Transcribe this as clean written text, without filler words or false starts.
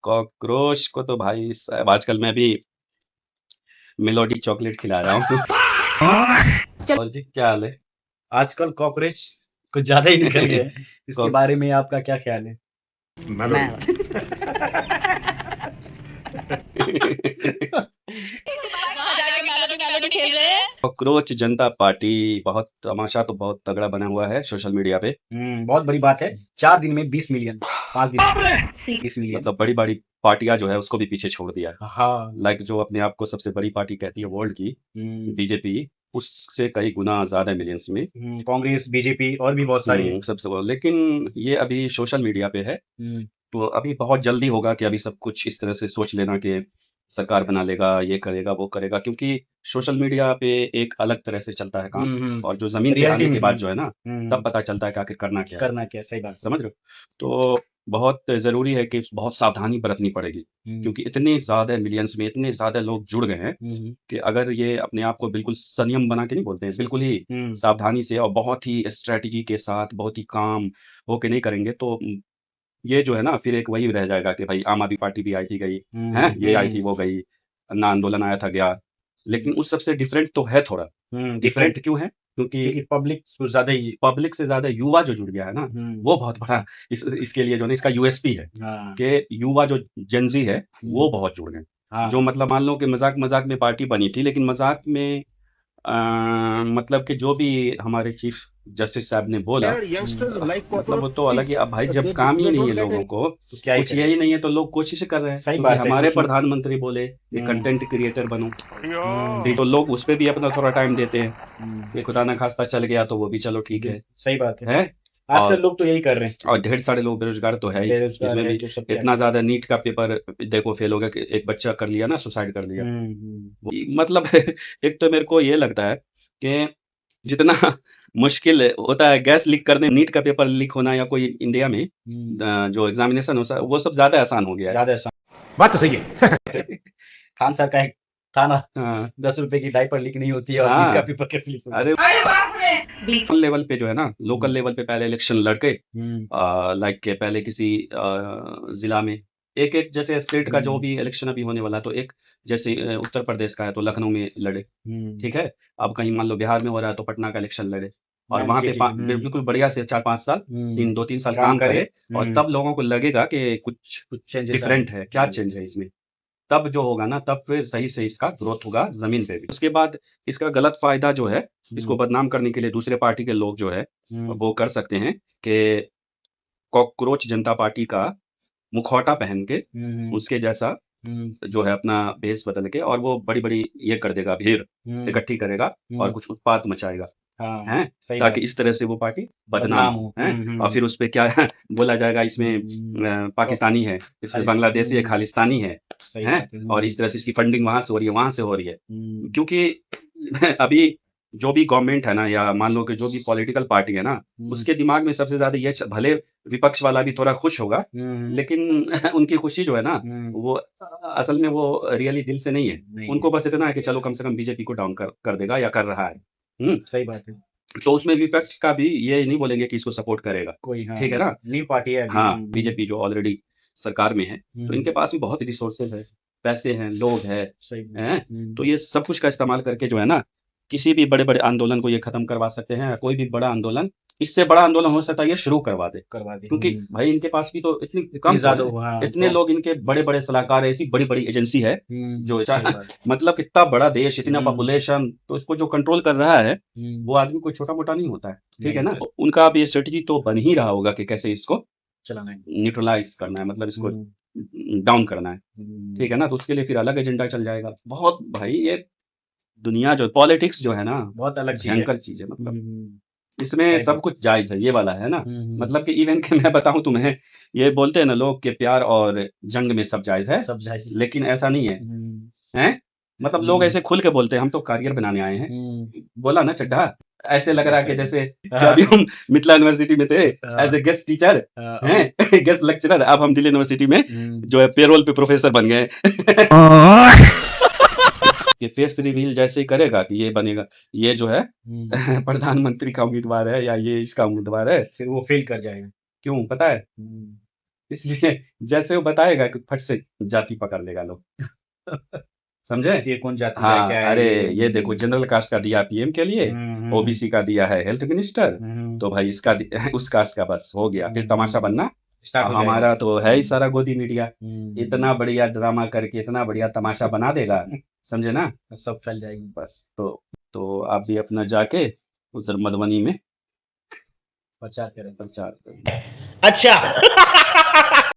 Cockroach को तो भाई साहब आजकल मैं भी मेलोडी चॉकलेट खिला रहा हूँ। और जी क्या हाल है? आजकल कॉकरोच कुछ ज्यादा ही निकल गए हैं। इसके कॉक- बारे में आपका क्या ख्याल है? वहां जाके मेलोडी खेल रहे हैं। कॉकरोच जनता पार्टी बहुत तमाशा तो बहुत तगड़ा बना हुआ है सोशल मीडिया पे। बहुत बड़ी बात है। 4 दिन में 20 मिलियन, 5 दिन में 20 मिलियन। मतलब बड़ी बड़ी पार्टियां जो है उसको भी पीछे छोड़ दिया है। हाँ। लाइक जो अपने आप को सबसे बड़ी पार्टी कहती है वर्ल्ड की बीजेपी, उससे कई गुना ज्यादा मिलियंस में कांग्रेस, बीजेपी और भी बहुत सारी है। सबसे बड़ा। लेकिन ये अभी सोशल मीडिया पे है, तो अभी बहुत जल्दी होगा कि अभी सब कुछ इस तरह से सोच लेना कि सरकार बना लेगा, ये करेगा वो करेगा, क्योंकि सोशल मीडिया पे एक अलग तरह से चलता है काम, और जो जमीन पे रियलिटी आने के में बाद जो है ना तब पता चलता है कि आखिर करना क्या है। करना क्या है, सही बात। समझ रहे हो? तो बहुत जरूरी है कि बहुत सावधानी बरतनी पड़ेगी, क्योंकि इतने ज्यादा मिलियंस में इतने ज्यादा लोग जुड़ गए हैं कि अगर ये अपने आप को बिल्कुल संयम बना के नहीं बोलते हैं, बिल्कुल ही सावधानी से और बहुत ही स्ट्रेटजी के साथ बहुत ही काम होके नहीं करेंगे तो ये जो है ना फिर एक वही रह जाएगा कि भाई आम आदमी पार्टी भी आई थी गई है, ये आई थी वो गई, अन्ना आंदोलन आया था गया। लेकिन उस सबसे डिफरेंट तो है थोड़ा। डिफरेंट क्यों है? क्योंकि क्योंकि पब्लिक कुछ ज्यादा ही पब्लिक से ज्यादा युवा जो जुड़ गया है ना, वो बहुत बड़ा इसके लिए जो है ना इसका यूएसपी है कि युवा जो जेंजी है वो बहुत जुड़ गए। जो मतलब मान लो कि मजाक मजाक में पार्टी बनी थी, लेकिन मजाक में मतलब कि जो भी हमारे चीफ जस्टिस साहब ने बोला, मतलब वो तो अलग ही। अब भाई जब काम ही नहीं है लोगों को, तो क्या ही कुछ करें? यही नहीं है तो लोग कोशिश कर रहे हैं। सही क्योंकि बात है, हमारे कुछ प्रधानमंत्री बोले कि कंटेंट क्रिएटर बनो, तो लोग उस पे भी अपना थोड़ा टाइम देते हैं। ये खुदा ना खास्ता चल गया तो वो भी चलो ठीक है। सही बात है। है आजकल और लोग तो यही कर रहे हैं। और ढेर सारे लोग बेरोजगार तो है ही। बेरोजगार इसमें है भी तो सब क्या इतना ज्यादा नीट का पेपर देखो फेल हो गया कि एक बच्चा कर लिया ना, सुसाइड कर लिया। मतलब एक तो मेरे को ये लगता है कि जितना मुश्किल होता है गैस लीक करने, नीट का पेपर लीक होना या कोई इंडिया में जो एग्जामिनेशन हो वो सब ज्यादा आसान हो गया है। ज्यादा आसान। बात तो सही है। खान सर का एक था ना, हाँ 10 रुपए की डायपर लीक नहीं होती है और हाँ। नीट का पेपर कैसे लीक होगा? अरे लोकल लेवल पे जो है ना, लोकल लेवल पे पहले इलेक्शन लड़के लाइक के पहले किसी जिला में एक एक, जैसे स्टेट का जो भी इलेक्शन अभी होने वाला, तो एक जैसे उत्तर प्रदेश का है तो लखनऊ में लड़े, ठीक है। अब कहीं मान लो बिहार में हो रहा है तो पटना का इलेक्शन लड़े, और वहां पे बिल्कुल बढ़िया से 4-5 साल, 2-3 साल काम करे, और तब लोगों को लगेगा कि कुछ चेंजेस डिफरेंट है, क्या चेंज है इसमें। तब जो होगा ना तब फिर सही से इसका ग्रोथ होगा जमीन पे भी। उसके बाद इसका गलत फायदा जो है, इसको बदनाम करने के लिए दूसरे पार्टी के लोग जो है वो कर सकते हैं कि कॉकरोच जनता पार्टी का मुखौटा पहन के उसके जैसा जो है अपना भेष बदल के, और वो बड़ी बड़ी ये कर देगा, भीड़ इकट्ठी करेगा और कुछ उत्पात मचाएगा, हैं, ताकि इस तरह से वो पार्टी बदनाम हो, हैं। और फिर उस पे क्या बोला जाएगा, इसमें पाकिस्तानी है, इसमें बांग्लादेशी है, खालिस्तानी है, हैं। और इस तरह से इसकी फंडिंग वहां से हो रही है, वहां से हो रही है, क्योंकि अभी जो भी गवर्नमेंट है ना, या मान लो कि जो भी पॉलिटिकल पार्टी है ना, उसके दिमाग में सबसे ज्यादा ये भले विपक्ष वाला भी थोड़ा खुश होगा, लेकिन उनकी खुशी जो है ना वो असल में वो रियली दिल से नहीं है। उनको बस इतना है कि चलो कम से कम बीजेपी को डाउन कर देगा या कर रहा है। सही बात है। तो उसमें विपक्ष का भी ये नहीं बोलेंगे कि इसको सपोर्ट करेगा कोई ठीक है ना। न्यू पार्टी है। हाँ बीजेपी जो ऑलरेडी सरकार में है, तो इनके पास भी बहुत रिसोर्सेज है, पैसे हैं, लोग हैं, तो ये सब कुछ का इस्तेमाल करके जो है ना किसी भी बड़े बड़े आंदोलन को ये खत्म करवा सकते हैं। कोई भी बड़ा आंदोलन, इससे बड़ा आंदोलन हो सकता है ये शुरू करवा दे, क्योंकि भाई इनके पास भी तो इतनी कम ज्यादा इतने लोग, इनके बड़े बड़े सलाहकार है, ऐसी बड़ी बड़ी एजेंसी है जो मतलब कितना बड़ा देश, इतना पॉपुलेशन, तो इसको जो कंट्रोल कर रहा है वो आदमी कोई छोटा मोटा नहीं होता है, ठीक है ना। उनका अब ये स्ट्रेटेजी तो बन ही रहा होगा कि कैसे इसको चलाना है, न्यूट्रलाइज करना है, मतलब इसको डाउन करना है, ठीक है ना। तो उसके लिए फिर अलग एजेंडा चल जाएगा। बहुत भाई ये दुनिया जो पॉलिटिक्स जो है ना बहुत अलग भयंकर चीज है, मतलब इसमें सब कुछ जायज है, ये वाला है ना। मतलब कि इवन के मैं बताऊं तुम्हें, ये बोलते हैं ना लोग कि प्यार और जंग में सब जायज है, सब जायज, लेकिन ऐसा नहीं है, हैं। मतलब लोग ऐसे खुल के बोलते हैं हम तो करियर बनाने आए हैं, बोला ना चड्ढा, ऐसे लग रहा है कि जैसे अभी हम मिथिला यूनिवर्सिटी में थे एज ए गेस्ट टीचर हैं, गेस्ट लेक्चरर, अब हम दिल्ली यूनिवर्सिटी में जो है पेरोल पे प्रोफेसर बन गए कि फेस रिवील जैसे ही करेगा कि ये बनेगा, ये जो है प्रधानमंत्री का उम्मीदवार है या ये इसका उम्मीदवार है, फिर वो फेल कर जाएगा। क्यों पता है? इसलिए जैसे वो बताएगा कि फट से जाति पकड़ लेगा लोग। समझे? ये कौन जाति का है, हाँ, क्या है अरे ये देखो जनरल कास्ट का दिया पीएम के लिए, ओबीसी का दिया है हेल्थ मिनिस्टर, तो भाई इसका उस कास्ट का बस हो गया, फिर तमाशा बनना स्टार्ट हो जाएगा। हमारा तो है ही सारा गोदी मीडिया, इतना हम्म, बढ़िया ड्रामा करके इतना बढ़िया तमाशा बना देगा, समझे ना? सब फैल जाएगी। बस तो आप भी अपना जाके उधर मधुबनी में प्रचार करें। प्रचार करें। अच्छा